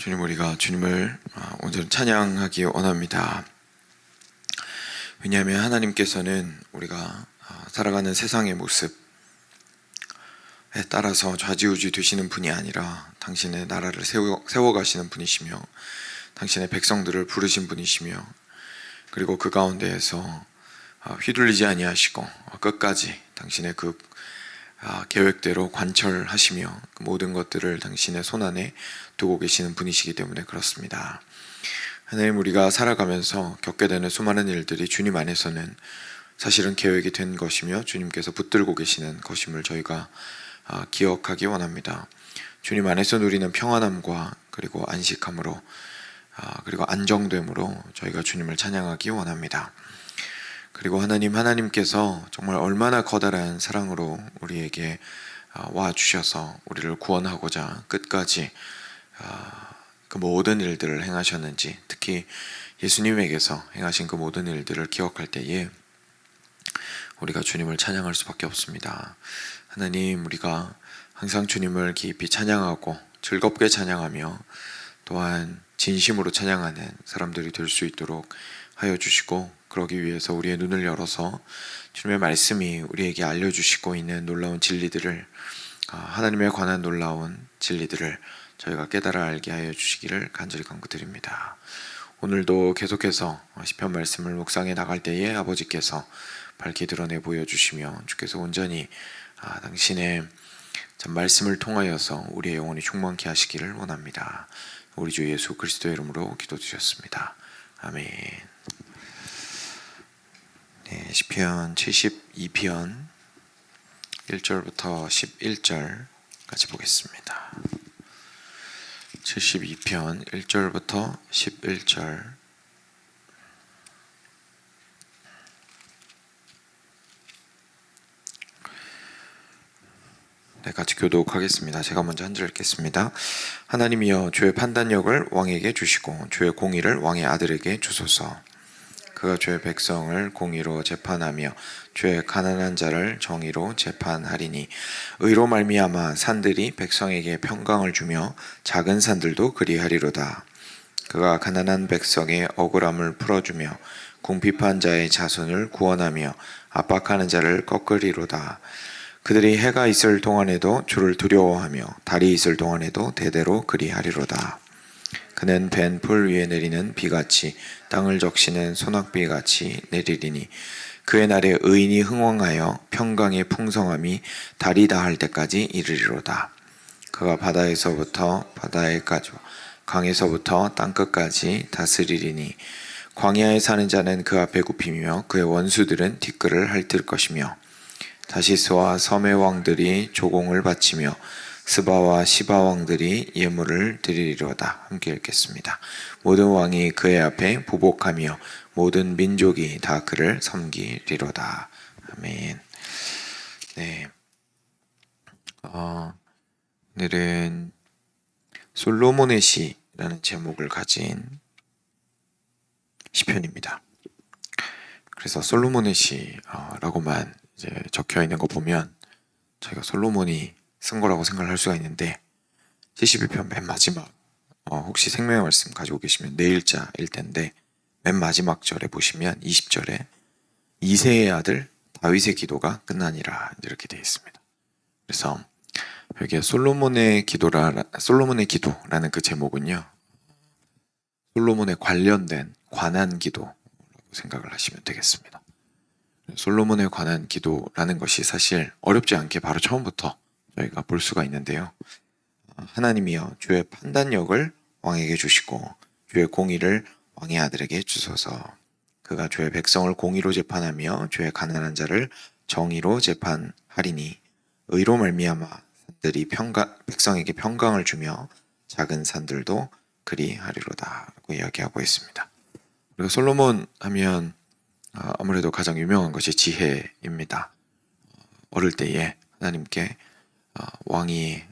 주님, 우리가 주님을 온전히 찬양하기 원합니다. 왜냐하면 하나님께서는 우리가 살아가는 세상의 모습에 따라서 좌지우지 되시는 분이 아니라 당신의 나라를 세워가시는 분이시며 당신의 백성들을 부르신 분이시며 그리고 그 가운데에서 휘둘리지 아니하시고 끝까지 당신의 그 계획대로 관철하시며 그 모든 것들을 당신의 손안에 두고 계시는 분이시기 때문에 그렇습니다. 하나님, 우리가 살아가면서 겪게 되는 수많은 일들이 주님 안에서는 사실은 계획이 된 것이며 주님께서 붙들고 계시는 것임을 저희가 기억하기 원합니다. 주님 안에서 누리는 평안함과 그리고 안식함으로 그리고 안정됨으로 저희가 주님을 찬양하기 원합니다. 그리고 하나님께서 정말 얼마나 커다란 사랑으로 우리에게 와 주셔서 우리를 구원하고자 끝까지 그 모든 일들을 행하셨는지, 특히 예수님에게서 행하신 그 모든 일들을 기억할 때에 우리가 주님을 찬양할 수밖에 없습니다. 하나님, 우리가 항상 주님을 깊이 찬양하고 즐겁게 찬양하며 또한 진심으로 찬양하는 사람들이 될 수 있도록 하여 주시고, 그러기 위해서 우리의 눈을 열어서 주님의 말씀이 우리에게 알려주시고 있는 놀라운 진리들을, 하나님에 관한 놀라운 진리들을 저희가 깨달아 알게 하여 주시기를 간절히 간구드립니다. 오늘도 계속해서 시편 말씀을 묵상해 나갈 때에 아버지께서 밝히 드러내 보여주시며 주께서 온전히 당신의 참 말씀을 통하여서 우리의 영혼이 충만케 하시기를 원합니다. 우리 주 예수 그리스도의 이름으로 기도드렸습니다. 아멘. 네, 시편 72편 1절부터 11절 같이 보겠습니다. 72편 1절부터 11절. 네, 같이 교독하겠습니다. 제가 먼저 한 절 읽겠습니다. 하나님이여, 주의 판단력을 왕에게 주시고 주의 공의를 왕의 아들에게 주소서. 그가 주의 백성을 공의로 재판하며 주의 가난한 자를 정의로 재판하리니 의로 말미암아 산들이 백성에게 평강을 주며 작은 산들도 그리하리로다. 그가 가난한 백성의 억울함을 풀어주며 궁핍한 자의 자손을 구원하며 압박하는 자를 꺾으리로다. 그들이 해가 있을 동안에도 주를 두려워하며 달이 있을 동안에도 대대로 그리하리로다. 그는 벤 풀 위에 내리는 비같이 땅을 적시는 소낙비같이 내리리니 그의 날에 의인이 흥왕하여 평강의 풍성함이 달이 다할 때까지 이르리로다. 그가 바다에서부터 바다에까지 강에서부터 땅끝까지 다스리리니 광야에 사는 자는 그 앞에 굽히며 그의 원수들은 뒷글을 핥을 것이며 다시스와 섬의 왕들이 조공을 바치며 스바와 시바 왕들이 예물을 드리리로다. 함께 읽겠습니다. 모든 왕이 그의 앞에 부복하며 모든 민족이 다 그를 섬기리로다. 아멘. 네. 오늘은 솔로몬의 시라는 제목을 가진 시편입니다. 그래서 솔로몬의 시라고만 이제 적혀 있는 거 보면 저희가 솔로몬이 쓴 거라고 생각을 할 수가 있는데, 71편 맨 마지막, 혹시 생명의 말씀 가지고 계시면 내일자일 텐데 맨 마지막 절에 보시면 20절에 이새의 아들 다윗의 기도가 끝나니라 이렇게 되어 있습니다. 그래서 여기에 솔로몬의 기도라는 그 제목은요, 솔로몬에 관련된 관한 기도라고 생각을 하시면 되겠습니다. 솔로몬에 관한 기도라는 것이 사실 어렵지 않게 바로 처음부터 저희가 볼 수가 있는데요. 하나님이여, 주의 판단력을 왕에게 주시고 주의 공의를 왕의 아들에게 주소서. 그가 주의 백성을 공의로 재판하며 주의 가난한 자를 정의로 재판하리니 의로 말미암아 산들이 백성에게 평강을 주며 작은 산들도 그리하리로다 라고 이야기하고 있습니다. 그리고 솔로몬 하면 아무래도 가장 유명한 것이 지혜입니다. 어릴 때에 하나님께 왕이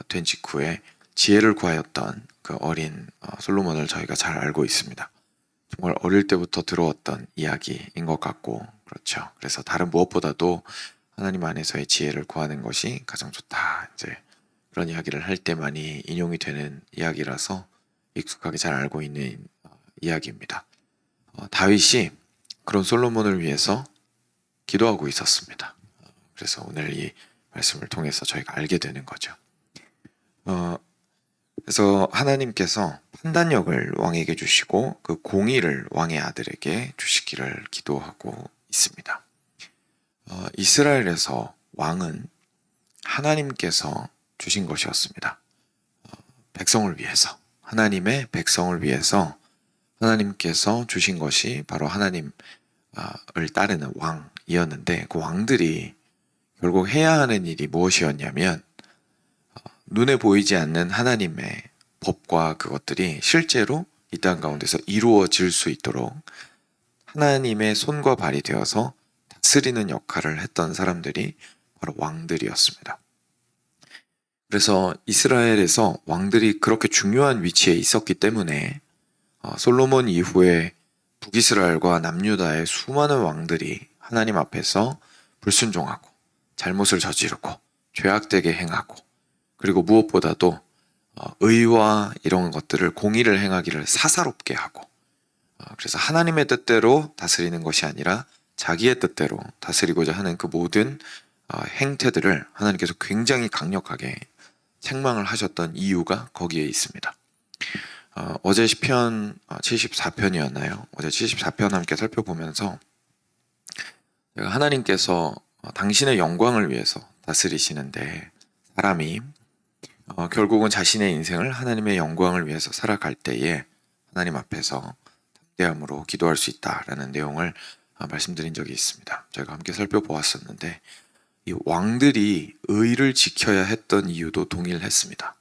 된 직후에 지혜를 구하였던 그 어린 솔로몬을 저희가 잘 알고 있습니다. 정말 어릴 때부터 들어왔던 이야기인 것 같고, 그렇죠. 그래서 다른 무엇보다도 하나님 안에서의 지혜를 구하는 것이 가장 좋다, 이제 그런 이야기를 할 때 많이 인용이 되는 이야기라서 익숙하게 잘 알고 있는 이야기입니다. 다윗이 그런 솔로몬을 위해서 기도하고 있었습니다. 그래서 오늘 이 말씀을 통해서 저희가 알게 되는 거죠. 그래서 하나님께서 판단력을 왕에게 주시고 그 공의를 왕의 아들에게 주시기를 기도하고 있습니다. 이스라엘에서 왕은 하나님께서 주신 것이었습니다. 백성을 위해서, 하나님의 백성을 위해서 하나님께서 주신 것이 바로 하나님을 따르는 왕이었는데, 그 왕들이 결국 해야 하는 일이 무엇이었냐면 눈에 보이지 않는 하나님의 법과 그것들이 실제로 이 땅 가운데서 이루어질 수 있도록 하나님의 손과 발이 되어서 다스리는 역할을 했던 사람들이 바로 왕들이었습니다. 그래서 이스라엘에서 왕들이 그렇게 중요한 위치에 있었기 때문에 솔로몬 이후에 북이스라엘과 남유다의 수많은 왕들이 하나님 앞에서 불순종하고 잘못을 저지르고 죄악되게 행하고, 그리고 무엇보다도 의와 이런 것들을, 공의를 행하기를 사사롭게 하고, 그래서 하나님의 뜻대로 다스리는 것이 아니라 자기의 뜻대로 다스리고자 하는 그 모든 행태들을 하나님께서 굉장히 강력하게 책망을 하셨던 이유가 거기에 있습니다. 어제 시편 74편이었나요? 어제 74편 함께 살펴보면서 하나님께서 당신의 영광을 위해서 다스리시는데, 사람이 결국은 자신의 인생을 하나님의 영광을 위해서 살아갈 때에 하나님 앞에서 담대함으로 기도할 수 있다라는 내용을 말씀드린 적이 있습니다. 저희가 함께 살펴보았었는데, 이 왕들이 의를 지켜야 했던 이유도 동일했습니다.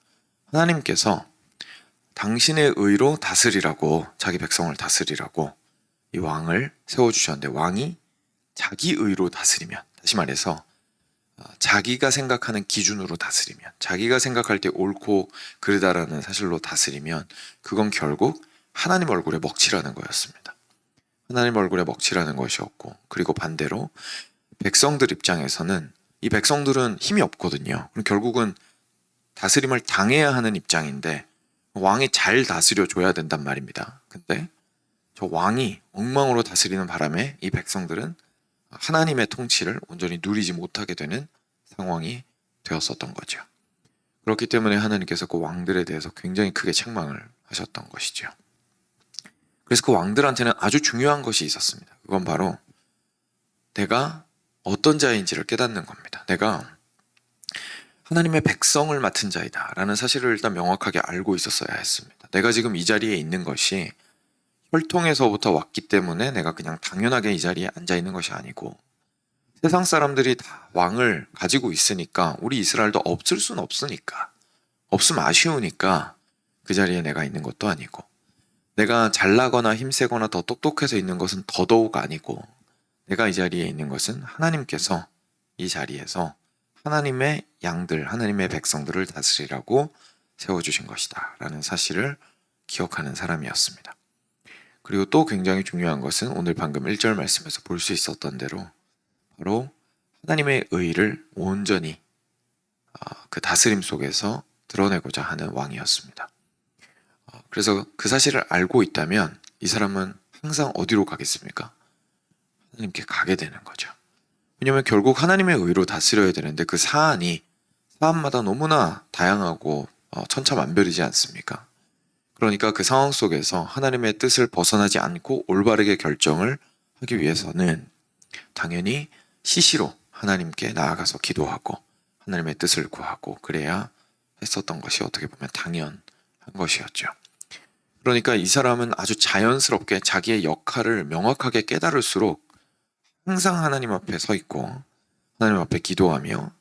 하나님께서 당신의 의로 다스리라고, 자기 백성을 다스리라고 이 왕을 세워주셨는데, 왕이 자기 의로 다스리면, 다시 말해서 자기가 생각하는 기준으로 다스리면, 자기가 생각할 때 옳고 그르다라는 사실로 다스리면 그건 결국 하나님 얼굴에 먹칠하는 거였습니다. 하나님 얼굴에 먹칠하는 것이었고, 그리고 반대로 백성들 입장에서는 이 백성들은 힘이 없거든요. 그럼 결국은 다스림을 당해야 하는 입장인데 왕이 잘 다스려 줘야 된단 말입니다. 근데 저 왕이 엉망으로 다스리는 바람에 이 백성들은 하나님의 통치를 온전히 누리지 못하게 되는 상황이 되었었던 거죠. 그렇기 때문에 하나님께서 그 왕들에 대해서 굉장히 크게 책망을 하셨던 것이죠. 그래서 그 왕들한테는 아주 중요한 것이 있었습니다. 그건 바로 내가 어떤 자인지를 깨닫는 겁니다. 내가 하나님의 백성을 맡은 자이다 라는 사실을 일단 명확하게 알고 있었어야 했습니다. 내가 지금 이 자리에 있는 것이 혈통에서부터 왔기 때문에 내가 그냥 당연하게 이 자리에 앉아 있는 것이 아니고, 세상 사람들이 다 왕을 가지고 있으니까 우리 이스라엘도 없을 수는 없으니까, 없으면 아쉬우니까 그 자리에 내가 있는 것도 아니고, 내가 잘나거나 힘세거나 더 똑똑해서 있는 것은 더더욱 아니고, 내가 이 자리에 있는 것은 하나님께서 이 자리에서 하나님의 양들, 하나님의 백성들을 다스리라고 세워주신 것이다 라는 사실을 기억하는 사람이었습니다. 그리고 또 굉장히 중요한 것은 오늘 방금 1절 말씀에서 볼 수 있었던 대로 바로 하나님의 의를 온전히 그 다스림 속에서 드러내고자 하는 왕이었습니다. 그래서 그 사실을 알고 있다면 이 사람은 항상 어디로 가겠습니까? 하나님께 가게 되는 거죠. 왜냐하면 결국 하나님의 의로 다스려야 되는데 그 사안이 사안마다 너무나 다양하고 천차만별이지 않습니까? 그러니까 그 상황 속에서 하나님의 뜻을 벗어나지 않고 올바르게 결정을 하기 위해서는 당연히 시시로 하나님께 나아가서 기도하고 하나님의 뜻을 구하고 그래야 했었던 것이 어떻게 보면 당연한 것이었죠. 그러니까 이 사람은 아주 자연스럽게 자기의 역할을 명확하게 깨달을수록 항상 하나님 앞에 서 있고 하나님 앞에 기도하며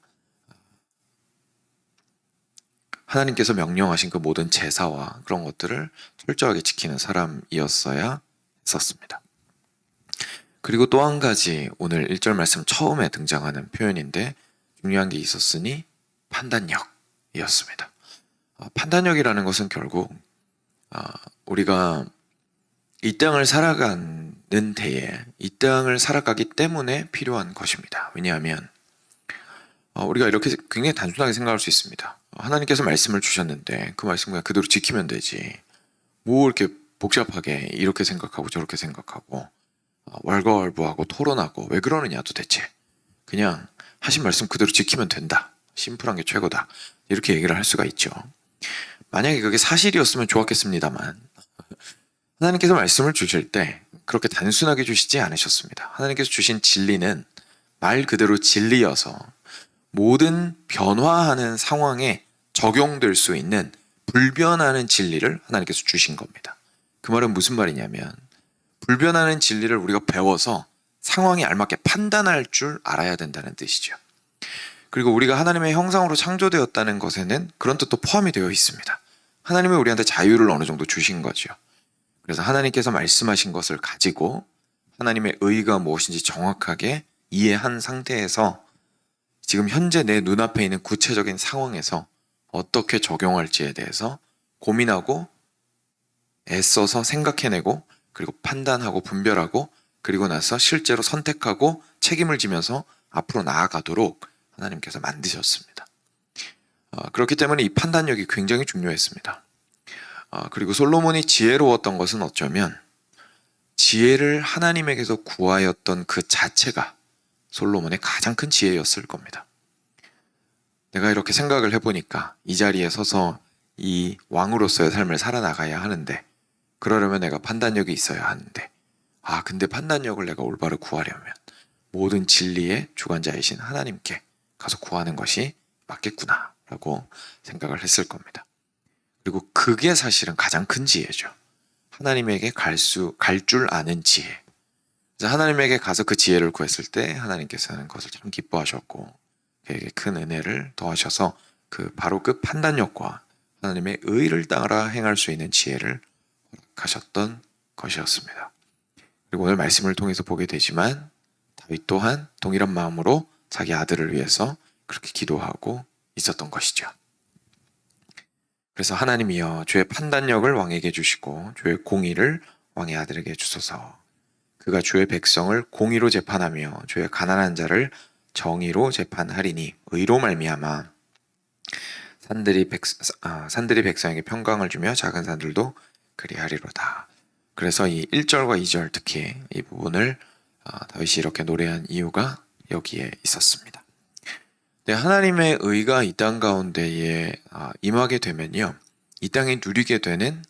하나님께서 명령하신 그 모든 제사와 그런 것들을 철저하게 지키는 사람이었어야 했었습니다. 그리고 또 한 가지 오늘 1절 말씀 처음에 등장하는 표현인데 중요한 게 있었으니 판단력이었습니다. 판단력이라는 것은 결국 우리가 이 땅을 살아가는 데에 이 땅을 살아가기 때문에 필요한 것입니다. 왜냐하면 우리가 이렇게 굉장히 단순하게 생각할 수 있습니다. 하나님께서 말씀을 주셨는데 그 말씀 그냥 그대로 지키면 되지. 뭐 이렇게 복잡하게 이렇게 생각하고 저렇게 생각하고 왈가왈부하고 토론하고 왜 그러느냐 도대체. 그냥 하신 말씀 그대로 지키면 된다. 심플한 게 최고다. 이렇게 얘기를 할 수가 있죠. 만약에 그게 사실이었으면 좋았겠습니다만 하나님께서 말씀을 주실 때 그렇게 단순하게 주시지 않으셨습니다. 하나님께서 주신 진리는 말 그대로 진리여서 모든 변화하는 상황에 적용될 수 있는 불변하는 진리를 하나님께서 주신 겁니다. 그 말은 무슨 말이냐면 불변하는 진리를 우리가 배워서 상황에 알맞게 판단할 줄 알아야 된다는 뜻이죠. 그리고 우리가 하나님의 형상으로 창조되었다는 것에는 그런 뜻도 포함이 되어 있습니다. 하나님이 우리한테 자유를 어느 정도 주신 거죠. 그래서 하나님께서 말씀하신 것을 가지고 하나님의 의가 무엇인지 정확하게 이해한 상태에서 지금 현재 내 눈앞에 있는 구체적인 상황에서 어떻게 적용할지에 대해서 고민하고 애써서 생각해내고 그리고 판단하고 분별하고 그리고 나서 실제로 선택하고 책임을 지면서 앞으로 나아가도록 하나님께서 만드셨습니다. 그렇기 때문에 이 판단력이 굉장히 중요했습니다. 그리고 솔로몬이 지혜로웠던 것은 어쩌면 지혜를 하나님에게서 구하였던 그 자체가 솔로몬의 가장 큰 지혜였을 겁니다. 내가 이렇게 생각을 해보니까 이 자리에 서서 이 왕으로서의 삶을 살아나가야 하는데 그러려면 내가 판단력이 있어야 하는데 근데 판단력을 내가 올바로 구하려면 모든 진리의 주관자이신 하나님께 가서 구하는 것이 맞겠구나 라고 생각을 했을 겁니다. 그리고 그게 사실은 가장 큰 지혜죠. 하나님에게 갈 줄 아는 지혜. 그래서 하나님에게 가서 그 지혜를 구했을 때 하나님께서는 그것을 참 기뻐하셨고 그에게 큰 은혜를 더하셔서 바로 그 판단력과 하나님의 의를 따라 행할 수 있는 지혜를 허락하셨던 것이었습니다. 그리고 오늘 말씀을 통해서 보게 되지만 다윗 또한 동일한 마음으로 자기 아들을 위해서 그렇게 기도하고 있었던 것이죠. 그래서 하나님이여 주의 판단력을 왕에게 주시고 주의 공의를 왕의 아들에게 주소서. 그가 주의 백성을 공의로 재판하며 주의 가난한 자를 정의로 재판하리니 의로 말미암아 산들이 백성에게 평강을 주며 작은 산들도 그리하리로다. 그래서 이 1절과 2절 특히 이 부분을 다윗이 이렇게 노래한 이유가 여기에 있었습니다. 네, 하나님의 의가 이 땅 가운데에 임하게 되면요, 이 땅에 누리게 되는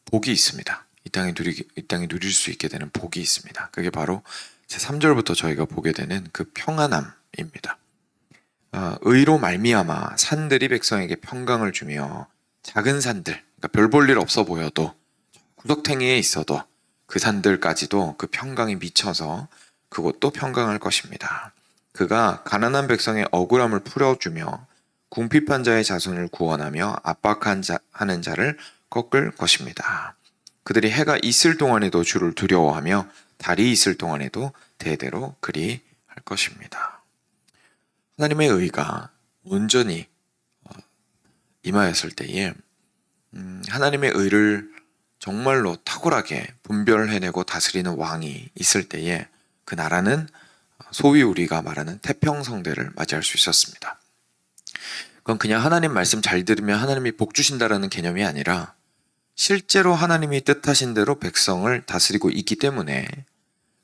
복이 있습니다. 이 땅에 누릴 수 있게 되는 복이 있습니다. 그게 바로 제 3절부터 저희가 보게 되는 그 평안함입니다. 의로 말미암아 산들이 백성에게 평강을 주며 작은 산들, 그러니까 별 볼 일 없어 보여도 구석탱이에 있어도 그 산들까지도 그 평강이 미쳐서 그곳도 평강할 것입니다. 그가 가난한 백성의 억울함을 풀어주며 궁핍한 자의 자손을 구원하며 압박하는 자를 꺾을 것입니다. 그들이 해가 있을 동안에도 주를 두려워하며 달이 있을 동안에도 대대로 그리할 것입니다. 하나님의 의가 온전히 임하였을 때에 하나님의 의를 정말로 탁월하게 분별해내고 다스리는 왕이 있을 때에 그 나라는 소위 우리가 말하는 태평성대를 맞이할 수 있었습니다. 그건 그냥 하나님 말씀 잘 들으면 하나님이 복 주신다라는 개념이 아니라 실제로 하나님이 뜻하신 대로 백성을 다스리고 있기 때문에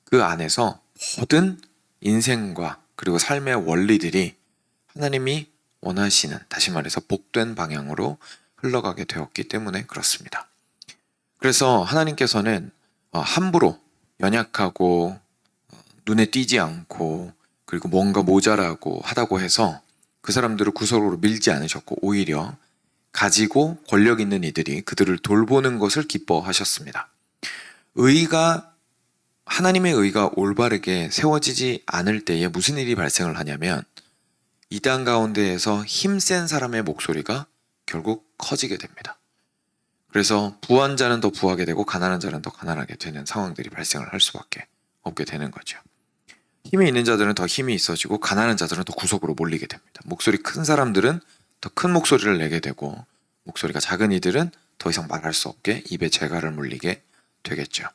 그 안에서 모든 인생과 그리고 삶의 원리들이 하나님이 원하시는, 다시 말해서 복된 방향으로 흘러가게 되었기 때문에 그렇습니다. 그래서 하나님께서는 함부로 연약하고 눈에 띄지 않고 그리고 뭔가 모자라고 하다고 해서 그 사람들을 구석으로 밀지 않으셨고 오히려 가지고 권력 있는 이들이 그들을 돌보는 것을 기뻐하셨습니다. 하나님의 의가 올바르게 세워지지 않을 때에 무슨 일이 발생을 하냐면 이 땅 가운데에서 힘센 사람의 목소리가 결국 커지게 됩니다. 그래서 부한 자는 더 부하게 되고 가난한 자는 더 가난하게 되는 상황들이 발생을 할 수밖에 없게 되는 거죠. 힘이 있는 자들은 더 힘이 있어지고 가난한 자들은 더 구석으로 몰리게 됩니다. 목소리 큰 사람들은 더 큰 목소리를 내게 되고 목소리가 작은 이들은 더 이상 말할 수 없게 입에 재갈을 물리게 되겠죠.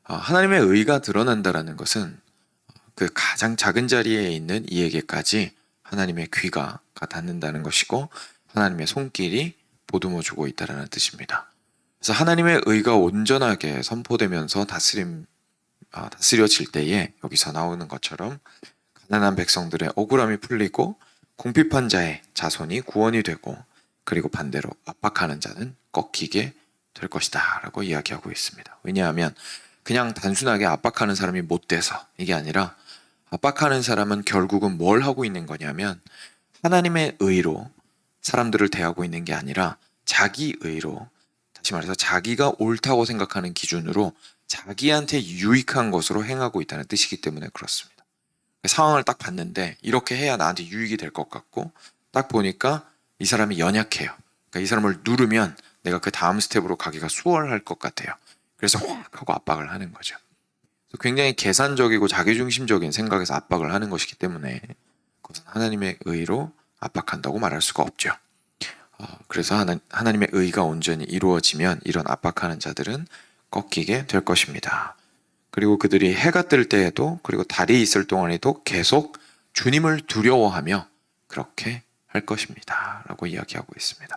하나님의 의가 드러난다라는 것은 그 가장 작은 자리에 있는 이에게까지 하나님의 귀가 닿는다는 것이고 하나님의 손길이 보듬어주고 있다는 뜻입니다. 그래서 하나님의 의가 온전하게 선포되면서 다스려질 때에 여기서 나오는 것처럼 가난한 백성들의 억울함이 풀리고 궁핍한 자의 자손이 구원이 되고 그리고 반대로 압박하는 자는 꺾이게 될 것이다 라고 이야기하고 있습니다. 왜냐하면 그냥 단순하게 압박하는 사람이 못돼서 이게 아니라 압박하는 사람은 결국은 뭘 하고 있는 거냐면 하나님의 의로 사람들을 대하고 있는 게 아니라 자기 의로, 다시 말해서 자기가 옳다고 생각하는 기준으로 자기한테 유익한 것으로 행하고 있다는 뜻이기 때문에 그렇습니다. 상황을 딱 봤는데 이렇게 해야 나한테 유익이 될 것 같고 딱 보니까 이 사람이 연약해요. 그러니까 이 사람을 누르면 내가 그 다음 스텝으로 가기가 수월할 것 같아요. 그래서 확 하고 압박을 하는 거죠. 굉장히 계산적이고 자기중심적인 생각에서 압박을 하는 것이기 때문에 그것은 하나님의 의로 압박한다고 말할 수가 없죠. 그래서 하나님의 의가 온전히 이루어지면 이런 압박하는 자들은 꺾이게 될 것입니다. 그리고 그들이 해가 뜰 때에도 그리고 달이 있을 동안에도 계속 주님을 두려워하며 그렇게 할 것입니다. 라고 이야기하고 있습니다.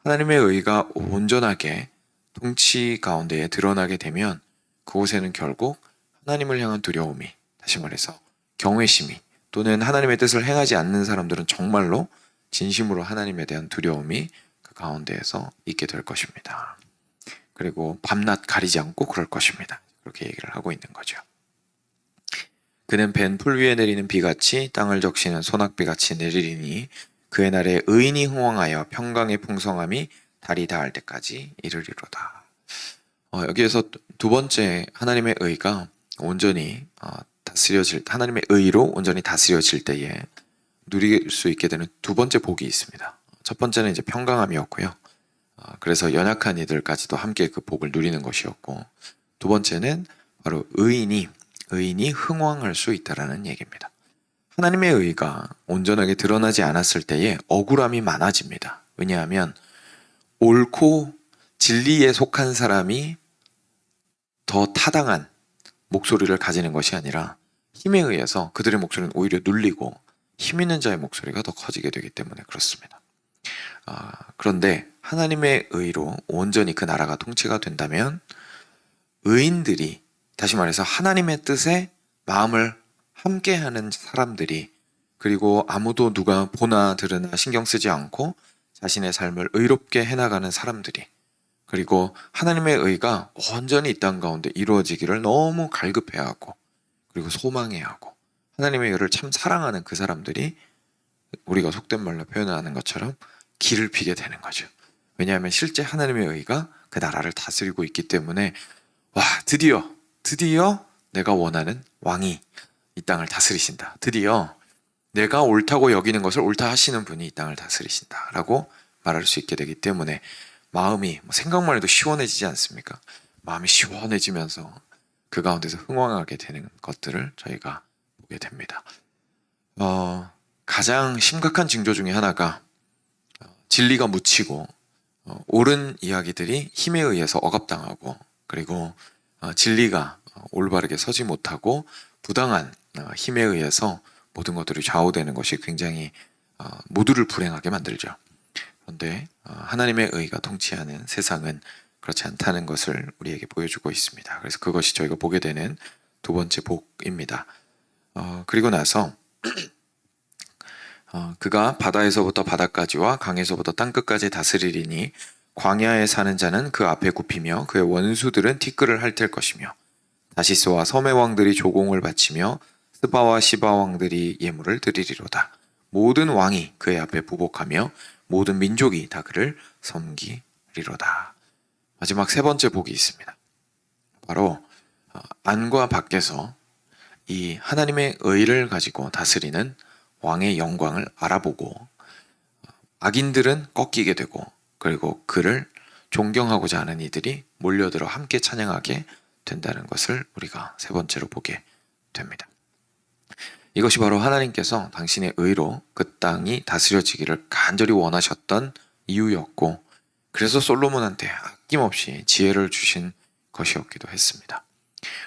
하나님의 의가 온전하게 통치 가운데에 드러나게 되면 그곳에는 결국 하나님을 향한 두려움이, 다시 말해서 경외심이, 또는 하나님의 뜻을 행하지 않는 사람들은 정말로 진심으로 하나님에 대한 두려움이 그 가운데에서 있게 될 것입니다. 그리고 밤낮 가리지 않고 그럴 것입니다. 그렇게 얘기를 하고 있는 거죠. 그는 벤 풀 위에 내리는 비같이 땅을 적시는 소낙비같이 내리리니 그의 날에 의인이 흥왕하여 평강의 풍성함이 달이 닿을 때까지 이르리로다. 여기에서 두 번째 하나님의 의가 온전히 하나님의 의로 온전히 다스려질 때에 누릴 수 있게 되는 두 번째 복이 있습니다. 첫 번째는 이제 평강함이었고요. 그래서 연약한 이들까지도 함께 그 복을 누리는 것이었고, 두 번째는 바로 의인이 흥왕할 수 있다라는 얘기입니다. 하나님의 의가 온전하게 드러나지 않았을 때에 억울함이 많아집니다. 왜냐하면 옳고 진리에 속한 사람이 더 타당한 목소리를 가지는 것이 아니라 힘에 의해서 그들의 목소리는 오히려 눌리고 힘 있는 자의 목소리가 더 커지게 되기 때문에 그렇습니다. 그런데 하나님의 의로 온전히 그 나라가 통치가 된다면 의인들이, 다시 말해서 하나님의 뜻에 마음을 함께하는 사람들이, 그리고 아무도 누가 보나 들으나 신경 쓰지 않고 자신의 삶을 의롭게 해나가는 사람들이, 그리고 하나님의 의가 온전히 이 땅 가운데 이루어지기를 너무 갈급해하고 그리고 소망해하고 하나님의 의를 참 사랑하는 그 사람들이 우리가 속된 말로 표현하는 것처럼 길을 피게 되는 거죠. 왜냐하면 실제 하나님의 의가 그 나라를 다스리고 있기 때문에 와, 드디어 내가 원하는 왕이 이 땅을 다스리신다. 드디어 내가 옳다고 여기는 것을 옳다 하시는 분이 이 땅을 다스리신다 라고 말할 수 있게 되기 때문에 마음이 생각만 해도 시원해지지 않습니까? 마음이 시원해지면서 그 가운데서 흥왕하게 되는 것들을 저희가 보게 됩니다. 가장 심각한 징조 중에 하나가 진리가 묻히고 옳은 이야기들이 힘에 의해서 억압당하고 그리고 진리가 올바르게 서지 못하고 부당한 힘에 의해서 모든 것들이 좌우되는 것이 굉장히 모두를 불행하게 만들죠. 그런데 하나님의 의가 통치하는 세상은 그렇지 않다는 것을 우리에게 보여주고 있습니다. 그래서 그것이 저희가 보게 되는 두 번째 복입니다. 그리고 나서 그가 바다에서부터 바다까지와 강에서부터 땅끝까지 다스리리니 광야에 사는 자는 그 앞에 굽히며 그의 원수들은 티끌을 핥을 것이며 다시스와 섬의 왕들이 조공을 바치며 스바와 시바 왕들이 예물을 드리리로다. 모든 왕이 그의 앞에 부복하며 모든 민족이 다 그를 섬기리로다. 마지막 세 번째 복이 있습니다. 바로 안과 밖에서 이 하나님의 의를 가지고 다스리는 왕의 영광을 알아보고 악인들은 꺾이게 되고 그리고 그를 존경하고자 하는 이들이 몰려들어 함께 찬양하게 된다는 것을 우리가 세 번째로 보게 됩니다. 이것이 바로 하나님께서 당신의 의로 그 땅이 다스려지기를 간절히 원하셨던 이유였고 그래서 솔로몬한테 아낌없이 지혜를 주신 것이었기도 했습니다.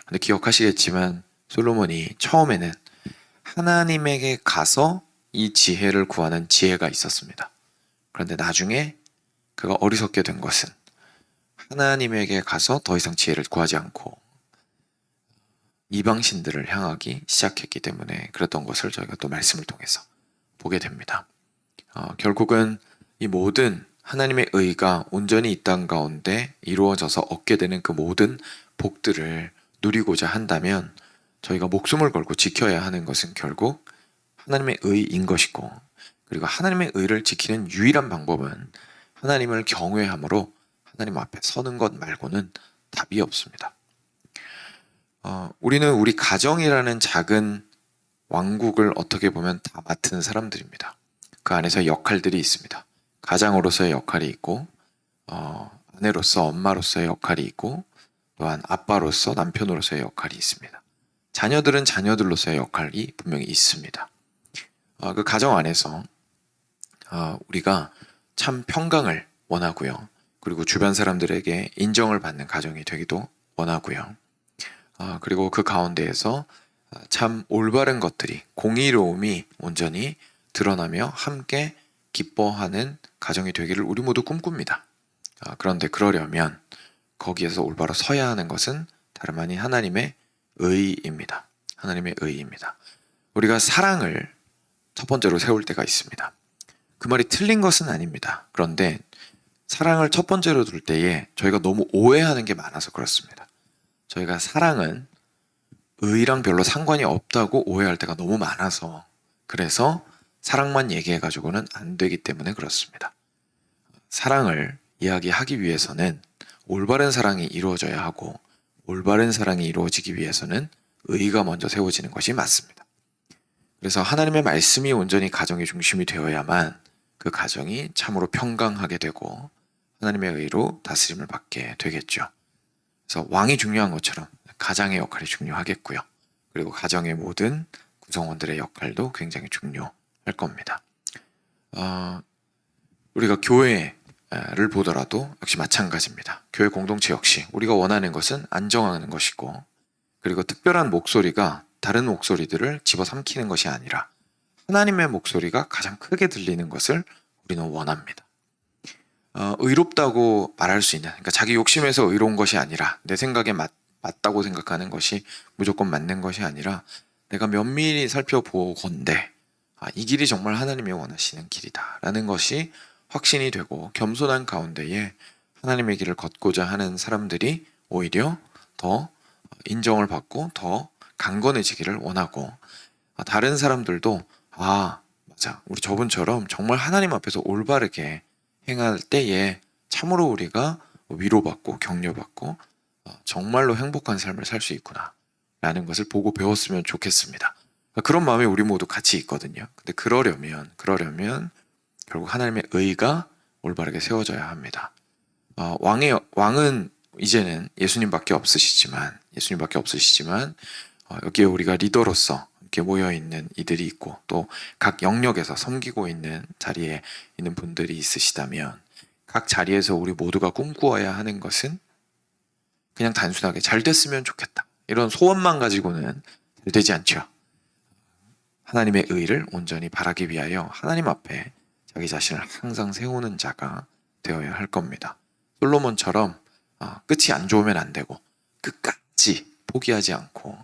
그런데 기억하시겠지만 솔로몬이 처음에는 하나님에게 가서 이 지혜를 구하는 지혜가 있었습니다. 그런데 나중에 그가 어리석게 된 것은 하나님에게 가서 더 이상 지혜를 구하지 않고 이방신들을 향하기 시작했기 때문에 그랬던 것을 저희가 또 말씀을 통해서 보게 됩니다. 결국은 이 모든 하나님의 의가 온전히 이 땅 가운데 이루어져서 얻게 되는 그 모든 복들을 누리고자 한다면 저희가 목숨을 걸고 지켜야 하는 것은 결국 하나님의 의인 것이고, 그리고 하나님의 의를 지키는 유일한 방법은 하나님을 경외함으로 하나님 앞에 서는 것 말고는 답이 없습니다. 우리는 우리 가정이라는 작은 왕국을 어떻게 보면 다 맡은 사람들입니다. 그 안에서 역할들이 있습니다. 가장으로서의 역할이 있고, 아내로서 엄마로서의 역할이 있고, 또한 아빠로서 남편으로서의 역할이 있습니다. 자녀들은 자녀들로서의 역할이 분명히 있습니다. 그 가정 안에서 우리가 참 평강을 원하고요. 그리고 주변 사람들에게 인정을 받는 가정이 되기도 원하고요. 그리고 그 가운데에서 참 올바른 것들이, 공의로움이 온전히 드러나며 함께 기뻐하는 가정이 되기를 우리 모두 꿈꿉니다. 그런데 그러려면 거기에서 올바로 서야 하는 것은 다름 아닌 하나님의 의입니다. 하나님의 의입니다. 우리가 사랑을 첫 번째로 세울 때가 있습니다. 그 말이 틀린 것은 아닙니다. 그런데 사랑을 첫 번째로 둘 때에 저희가 너무 오해하는 게 많아서 그렇습니다. 저희가 사랑은 의랑 별로 상관이 없다고 오해할 때가 너무 많아서, 그래서 사랑만 얘기해가지고는 안 되기 때문에 그렇습니다. 사랑을 이야기하기 위해서는 올바른 사랑이 이루어져야 하고, 올바른 사랑이 이루어지기 위해서는 의가 먼저 세워지는 것이 맞습니다. 그래서 하나님의 말씀이 온전히 가정의 중심이 되어야만 그 가정이 참으로 평강하게 되고 하나님의 의로 다스림을 받게 되겠죠. 그래서 왕이 중요한 것처럼 가장의 역할이 중요하겠고요. 그리고 가정의 모든 구성원들의 역할도 굉장히 중요할 겁니다. 우리가 교회를 보더라도 역시 마찬가지입니다. 교회 공동체 역시 우리가 원하는 것은 안정하는 것이고, 그리고 특별한 목소리가 다른 목소리들을 집어삼키는 것이 아니라 하나님의 목소리가 가장 크게 들리는 것을 우리는 원합니다. 의롭다고 말할 수 있는, 그러니까 자기 욕심에서 의로운 것이 아니라 내 생각에 맞다고 생각하는 것이 무조건 맞는 것이 아니라 내가 면밀히 살펴보건대 이 길이 정말 하나님이 원하시는 길이다 라는 것이 확신이 되고 겸손한 가운데에 하나님의 길을 걷고자 하는 사람들이 오히려 더 인정을 받고 더 강건해지기를 원하고, 다른 사람들도 맞아, 우리 저분처럼 정말 하나님 앞에서 올바르게 행할 때에 참으로 우리가 위로받고 격려받고 정말로 행복한 삶을 살 수 있구나 라는 것을 보고 배웠으면 좋겠습니다. 그런 마음이 우리 모두 같이 있거든요. 근데 그러려면 결국 하나님의 의가 올바르게 세워져야 합니다. 왕은 이제는 예수님밖에 없으시지만 여기에 우리가 리더로서 이렇게 모여있는 이들이 있고 또 각 영역에서 섬기고 있는 자리에 있는 분들이 있으시다면 각 자리에서 우리 모두가 꿈꾸어야 하는 것은 그냥 단순하게 잘 됐으면 좋겠다 이런 소원만 가지고는 잘 되지 않죠. 하나님의 의를 온전히 바라기 위하여 하나님 앞에 자기 자신을 항상 세우는 자가 되어야 할 겁니다. 솔로몬처럼 끝이 안 좋으면 안 되고 끝까지 포기하지 않고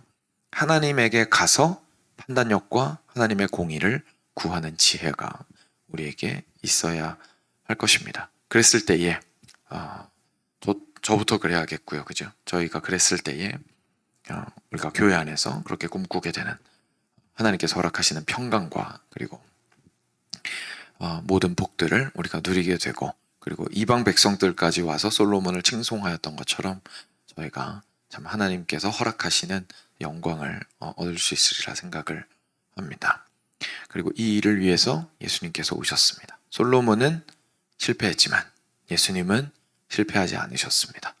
하나님에게 가서 판단력과 하나님의 공의를 구하는 지혜가 우리에게 있어야 할 것입니다. 그랬을 때에 저부터 그래야겠고요. 그죠? 저희가 그랬을 때에 우리가 교회 안에서 그렇게 꿈꾸게 되는 하나님께서 허락하시는 평강과 그리고 모든 복들을 우리가 누리게 되고, 그리고 이방 백성들까지 와서 솔로몬을 칭송하였던 것처럼 저희가 참 하나님께서 허락하시는 영광을 얻을 수 있으리라 생각을 합니다. 그리고 이 일을 위해서 예수님께서 오셨습니다. 솔로몬은 실패했지만 예수님은 실패하지 않으셨습니다.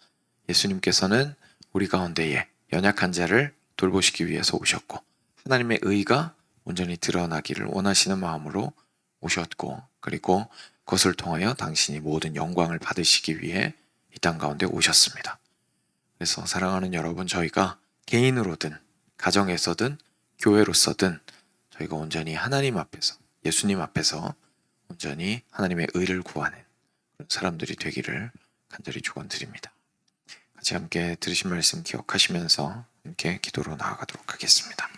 예수님께서는 우리 가운데에 연약한 자를 돌보시기 위해서 오셨고 하나님의 의가 온전히 드러나기를 원하시는 마음으로 오셨고, 그리고 그것을 통하여 당신이 모든 영광을 받으시기 위해 이 땅 가운데 오셨습니다. 그래서 사랑하는 여러분, 저희가 개인으로든 가정에서든 교회로서든 저희가 온전히 하나님 앞에서, 예수님 앞에서 온전히 하나님의 의를 구하는 사람들이 되기를 간절히 축원드립니다. 같이 함께 들으신 말씀 기억하시면서 함께 기도로 나아가도록 하겠습니다.